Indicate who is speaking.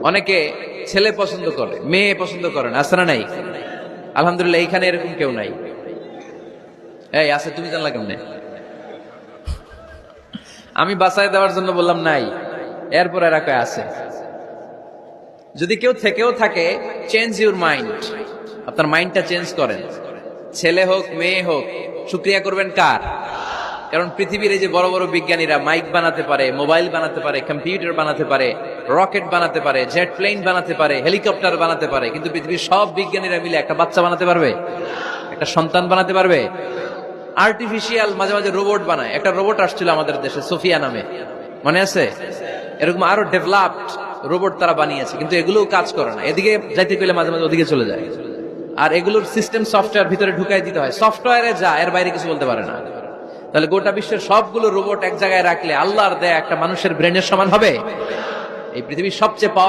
Speaker 1: অনেকে ছেলে পছন্দ করে, মেয়ে পছন্দ করে না, আছে না নাই? আলহামদুলিল্লাহ এইখানে এরকম কেউ নাই। এই আছে, তুমি জানলা কেমনে? আমি বাঁচায় দেওয়ার জন্য বললাম নাই, এরপর এরা কয় আছে। যদি কেউ থেকেও থাকে, চেঞ্জ ইউর মাইন্ড, আপনার মাইন্ডটা চেঞ্জ করেন। ছেলে হোক মেয়ে হোক, শুকরিয়া করবেন কার? কারণ পৃথিবীর এই যে বড় বড় বিজ্ঞানীরা মাইক বানাতে পারে, মোবাইল বানাতে পারে, কম্পিউটার বানাতে পারে, রকেট বানাতে পারে, জেট প্লেন বানাতে পারে, হেলিকপ্টার বানাতে পারে, কিন্তু পৃথিবীর সব বিজ্ঞানীরা মিলে একটা বাচ্চা বানাতে পারবে? একটা সন্তান বানাতে পারবে? আর্টিফিশিয়াল মাঝে মাঝে রোবট বানায়। একটা রোবট আসছিল আমাদের দেশে, সোফিয়া নামে, মনে আছে? এরকম আরো ডেভেলপড রোবট তারা বানিয়েছে, কিন্তু এগুলোও কাজ করে না। এদিকে যাইতে গেলে মাঝে মাঝে ওদিকে চলে যায়। আর এগুলোর সিস্টেম সফটওয়্যার ভিতরে ঢুকাই দিতে হয়, সফটওয়্যারে যা, এর বাইরে কিছু বলতে পারে না। তাহলে গোটা বিশ্বের সবগুলো রোবট এক জায়গায় রাখলে আল্লাহর দেয়া একটা মানুষের ব্রেনের সমান হবে? এই পৃথিবীর সবচেয়ে পাওয়ার